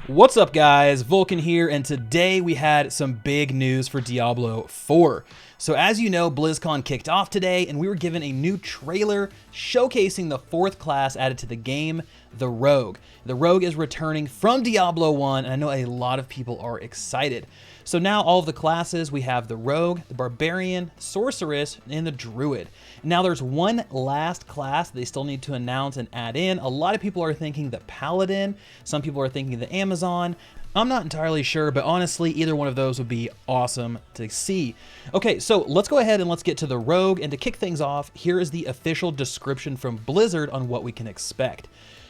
What's up guys, Vulkan here, and today we had some big news for Diablo 4. So as you know, Blizzcon kicked off today and we were given a new trailer showcasing the 4th class added to the game, the Rogue. The Rogue is returning from Diablo 1 and I know a lot of people are excited. So now all of the classes, we have the Rogue, the Barbarian, Sorceress, and the Druid. Now there's one last class they still need to announce and add in. A lot of people are thinking the Paladin, some people are thinking the Amazon. I'm not entirely sure, but honestly, either one of those would be awesome to see. Okay, so let's go ahead and let's get to the Rogue, and to kick things off, here is the official description from Blizzard on what we can expect.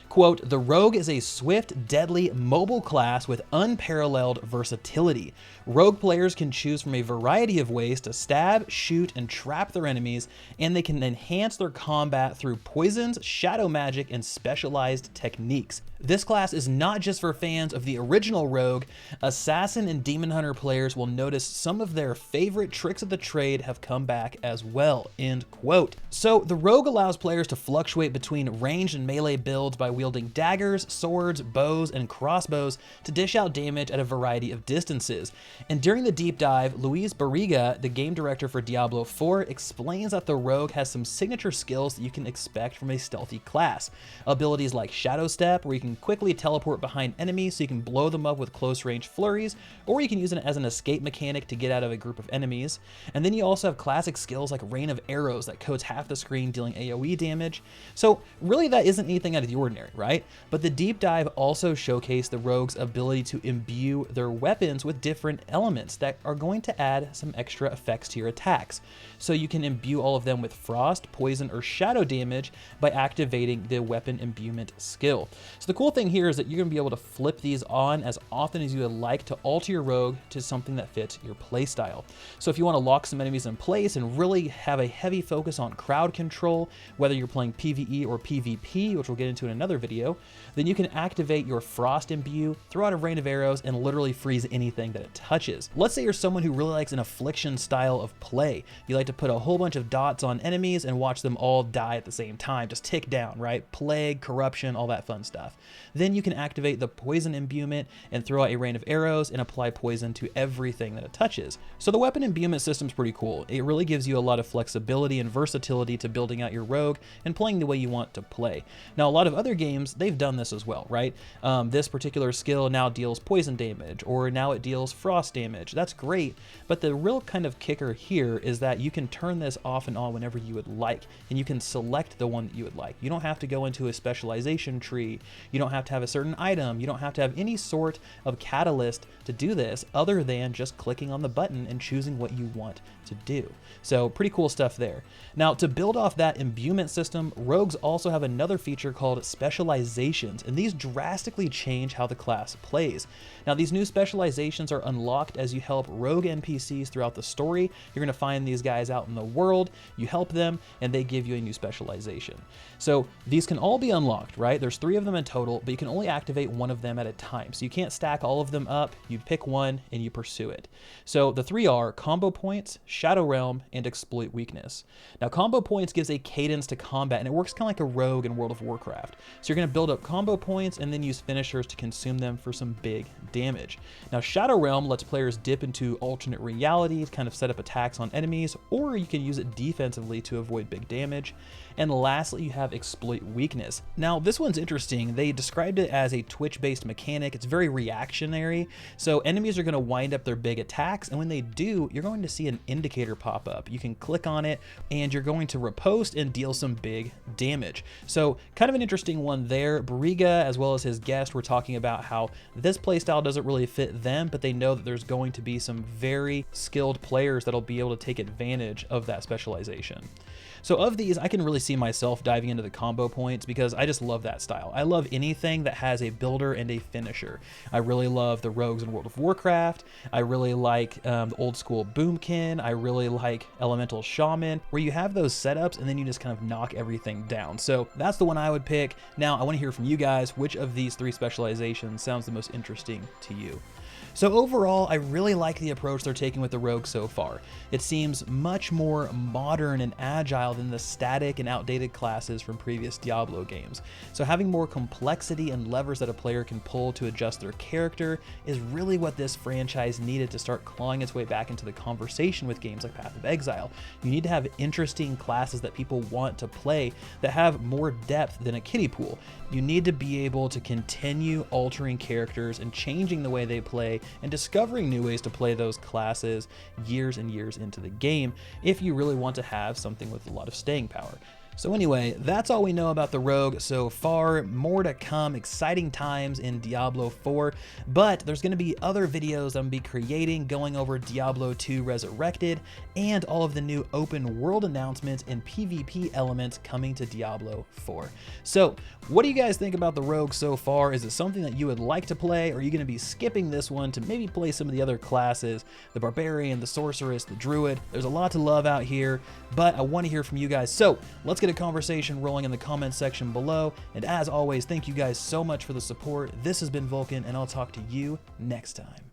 Quote, the Rogue is a swift, deadly, mobile class with unparalleled versatility. Rogue players can choose from a variety of ways to stab, shoot, and trap their enemies, and they can enhance their combat through poisons, shadow magic, and specialized techniques. This class is not just for fans of the original Rogue. Assassin and Demon Hunter players will notice some of their favorite tricks of the trade have come back as well, end quote. So the Rogue allows players to fluctuate between ranged and melee builds by wielding daggers, swords, bows, and crossbows to dish out damage at a variety of distances. And during the deep dive, Luis Barriga, the game director for Diablo 4, explains that the Rogue has some signature skills that you can expect from a stealthy class. Abilities like Shadow Step, where you can quickly teleport behind enemies so you can blow them up with close range flurries, or you can use it as an escape mechanic to get out of a group of enemies. And then you also have classic skills like Rain of Arrows that coats half the screen, dealing AoE damage. So really that isn't anything out of the ordinary, right? But the deep dive also showcased the Rogue's ability to imbue their weapons with different elements that are going to add some extra effects to your attacks. So you can imbue all of them with frost, poison, or shadow damage by activating the weapon imbuement skill. So the cool thing here is that you're going to be able to flip these on as often as you would like to alter your Rogue to something that fits your playstyle. So if you want to lock some enemies in place and really have a heavy focus on crowd control, whether you're playing PvE or PvP, which we'll get into in another video, then you can activate your Frost Imbue, throw out a rain of arrows, and literally freeze anything that it touches. Let's say you're someone who really likes an affliction style of play. You like to put a whole bunch of dots on enemies and watch them all die at the same time, just tick down, right? Plague, corruption, all that fun stuff. Then you can activate the Poison Imbuement and throw out a rain of arrows and apply poison to everything that it touches. So the weapon imbuement system is pretty cool. It really gives you a lot of flexibility and versatility to building out your Rogue and playing the way you want to play. Now, a lot of other games, they've done this as well, right? This particular skill now deals poison damage, or now it deals frost damage. That's great, but the real kind of kicker here is that you can turn this off and on whenever you would like, and you can select the one that you would like. You don't have to go into a specialization tree. You don't have to have a certain item. You don't have to have any sort of catalyst to do this other than just clicking on the button and choosing what you want to do. So pretty cool stuff there. Now, to build off that imbuement system, Rogues also have another feature called Specializations, and these drastically change how the class plays. Now, these new specializations are unlocked as you help Rogue NPCs throughout the story. You're going to find these guys out in the world, you help them, and they give you a new specialization. So these can all be unlocked, right? There's 3 of them in total, but you can only activate one of them at a time. So you can't stack all of them up. You pick one and you pursue it. So the 3 are Combo Points, Shadow Realm, and Exploit Weakness. Now, Combo Points gives a cadence to combat, and it works kind of like a Rogue in World of Warcraft. So you're going to build up Combo Points and then use finishers to consume them for some big damage. Now, Shadow Realm lets players dip into alternate reality to kind of set up attacks on enemies, or you can use it defensively to avoid big damage. And lastly, you have Exploit Weakness. Now, this one's interesting. They described it as a Twitch-based mechanic. It's very reactionary. So enemies are going to wind up their big attacks, and when they do, you're going to see an indicator pop up. You can click on it, and you're going to riposte and deal some big damage. So kind of an interesting one there. Barriga, as well as his guest, were talking about how this playstyle doesn't really fit them, but they know that there's going to be some very skilled players that'll be able to take advantage of that specialization. So of these, I can really see myself diving into the combo points because I just love that style. I love anything that has a builder and a finisher. I really love the Rogues in World of Warcraft. I really like the old school Boomkin. I really like Elemental Shaman, where you have those setups and then you just kind of knock everything down. So that's the one I would pick. Now, I want to hear from you guys, which of these 3 specializations sounds the most interesting to you? So overall, I really like the approach they're taking with the rogue so far. It seems much more modern and agile than the static and outdated classes from previous Diablo games. So having more complexity and levers that a player can pull to adjust their character is really what this franchise needed to start clawing its way back into the conversation with games like Path of Exile. You need to have interesting classes that people want to play that have more depth than a kiddie pool. You need to be able to continue altering characters and changing the way they play and discovering new ways to play those classes years and years into the game if you really want to have something with a lot of staying power. So anyway, that's all we know about the rogue so far. More to come, exciting times in Diablo 4, but there's going to be other videos I'm going to be creating going over Diablo 2 Resurrected and all of the new open world announcements and PvP elements coming to Diablo 4. So what do you guys think about the rogue so far? Is it something that you would like to play, or are you going to be skipping this one to maybe play some of the other classes, the barbarian, the sorceress, the druid? There's a lot to love out here, but I want to hear from you guys. So let's get a conversation rolling in the comments section below. And as always, thank you guys so much for the support. This has been Vulkan, and I'll talk to you next time.